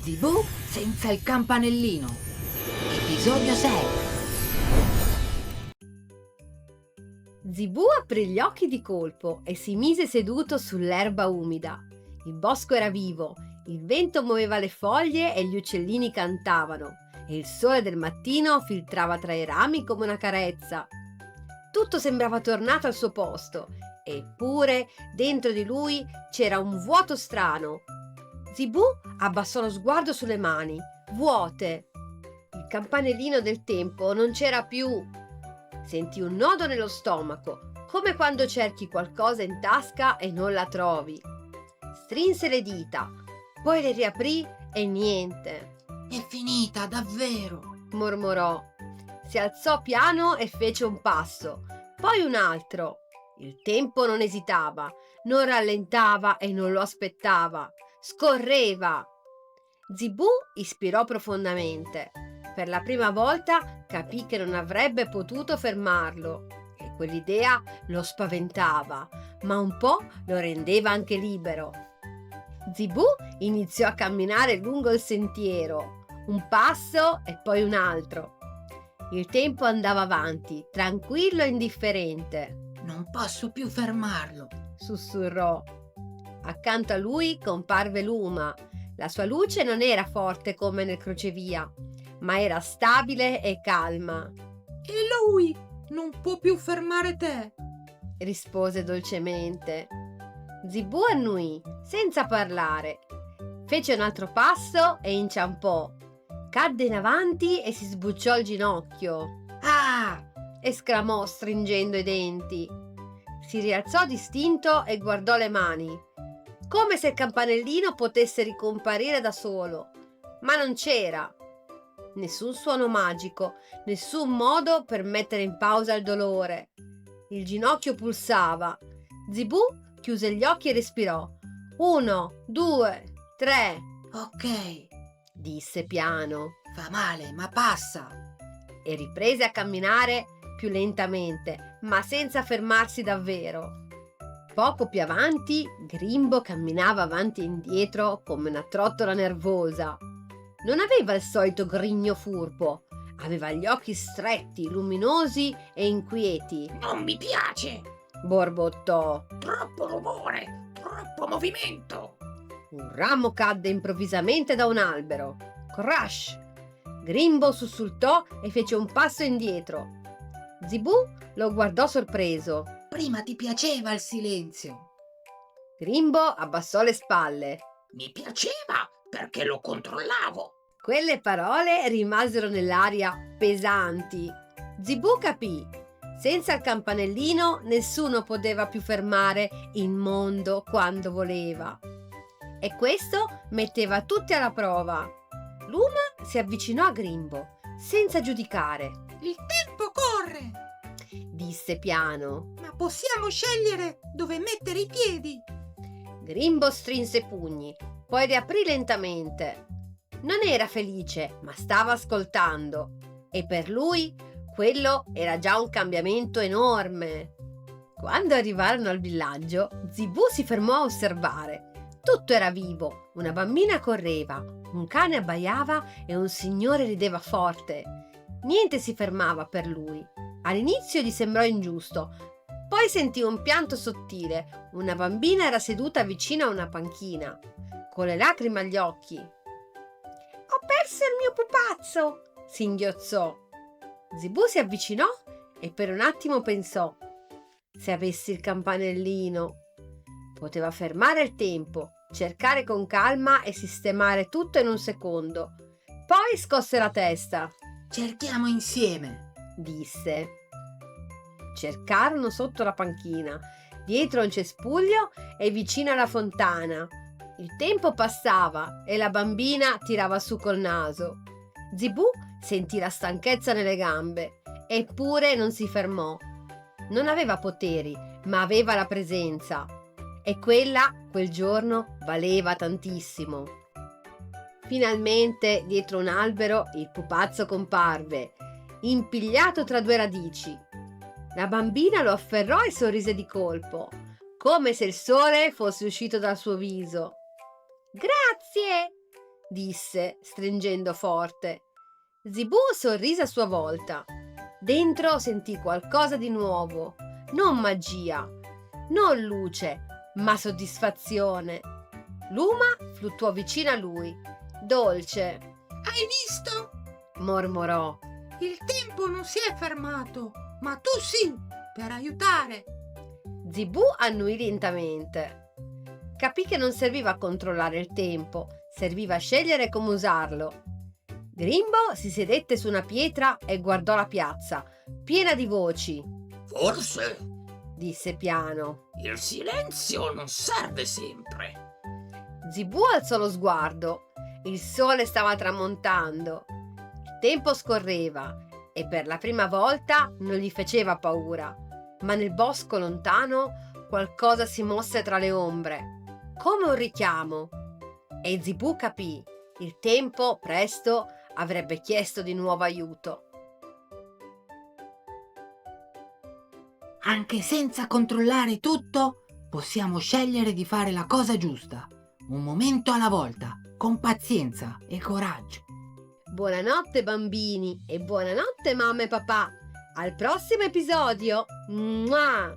Zibù senza il campanellino. Episodio 6. Zibù aprì gli occhi di colpo e si mise seduto sull'erba umida. Il bosco era vivo, il vento muoveva le foglie e gli uccellini cantavano, e il sole del mattino filtrava tra i rami come una carezza. Tutto sembrava tornato al suo posto, eppure dentro di lui c'era un vuoto strano. Zibù abbassò lo sguardo sulle mani, vuote. Il campanellino del tempo non c'era più. Sentì un nodo nello stomaco, come quando cerchi qualcosa in tasca e non la trovi. Strinse le dita, poi le riaprì e niente. È finita, davvero. Mormorò. Si alzò piano e fece un passo, poi un altro. Il tempo non esitava, non rallentava e non lo aspettava. Scorreva. Zibù ispirò profondamente. Per la prima volta capì che non avrebbe potuto fermarlo e quell'idea lo spaventava, ma un po' lo rendeva anche libero. Zibù iniziò a camminare lungo il sentiero, un passo e poi un altro. Il tempo andava avanti, tranquillo e indifferente. Non posso più fermarlo, sussurrò. Accanto a lui comparve Luma. La sua luce non era forte come nel crocevia, ma era stabile e calma. E lui non può più fermare te, rispose dolcemente. Zibù annui, senza parlare. Fece un altro passo e inciampò. Cadde in avanti e si sbucciò il ginocchio. Ah! Esclamò stringendo i denti. Si rialzò distinto e guardò le mani, come se il campanellino potesse ricomparire da solo, ma non c'era. Nessun suono magico, nessun modo per mettere in pausa il dolore. Il ginocchio pulsava. Zibù chiuse gli occhi e respirò. 1, 2, 3. Ok, Disse piano. fa male, ma passa. E riprese a camminare più lentamente, ma senza fermarsi davvero. Poco più avanti, Grimbo camminava avanti e indietro come una trottola nervosa. Non aveva il solito grigno furbo, aveva gli occhi stretti, luminosi e inquieti. Non mi piace. Borbottò. Troppo rumore, troppo movimento. Un ramo cadde improvvisamente da un albero. Crash! Grimbo sussultò e fece un passo indietro. Zibù lo guardò sorpreso. Prima ti piaceva il silenzio. Grimbo abbassò le spalle. Mi piaceva perché lo controllavo. Quelle parole rimasero nell'aria pesanti. Zibù capì. Senza il campanellino nessuno poteva più fermare il mondo quando voleva. E questo metteva tutti alla prova. Luma si avvicinò a Grimbo, senza giudicare. il tempo corre, Disse piano. ma possiamo scegliere dove mettere i piedi. Grimbo strinse i pugni, poi riaprì lentamente. Non era felice, ma stava ascoltando. E per lui quello era già un cambiamento enorme. Quando arrivarono al villaggio, Zibù si fermò a osservare. Tutto era vivo, una bambina correva, un cane abbaiava e un signore rideva forte. Niente si fermava per lui. All'inizio gli sembrò ingiusto, poi sentì un pianto sottile. Una bambina era seduta vicino a una panchina, con le lacrime agli occhi. Ho perso il mio pupazzo, singhiozzò. Zibù si avvicinò e per un attimo pensò: se avessi il campanellino. Poteva fermare il tempo, cercare con calma e sistemare tutto in un secondo. Poi scosse la testa. Cerchiamo insieme, disse. Cercarono sotto la panchina, dietro un cespuglio e vicino alla fontana. Il tempo passava e la bambina tirava su col naso. Zibù sentì la stanchezza nelle gambe, eppure non si fermò. Non aveva poteri, ma aveva la presenza. E quella, quel giorno, valeva tantissimo. Finalmente, dietro un albero, il pupazzo comparve, impigliato tra due radici. La bambina lo afferrò e sorrise di colpo, come se il sole fosse uscito dal suo viso. Grazie! disse, stringendo forte. Zibù sorrise a sua volta. Dentro sentì qualcosa di nuovo, non magia, non luce, ma soddisfazione. Luma fluttuò vicino a lui, dolce. Hai visto? Mormorò. Il tempo non si è fermato, ma tu sì, per aiutare. Zibù annui lentamente. Capì che non serviva a controllare il tempo, serviva a scegliere come usarlo. Grimbo si sedette su una pietra e guardò la piazza, piena di voci. Forse Disse piano. il silenzio non serve sempre. Zibù alzò lo sguardo. Il sole stava tramontando. Il tempo scorreva e per la prima volta non gli faceva paura. Ma nel bosco lontano qualcosa si mosse tra le ombre, come un richiamo. E Zibù capì. Il tempo, presto, avrebbe chiesto di nuovo aiuto. Anche senza controllare tutto, possiamo scegliere di fare la cosa giusta. Un momento alla volta, con pazienza e coraggio. Buonanotte bambini e buonanotte mamma e papà. Al prossimo episodio. Mua!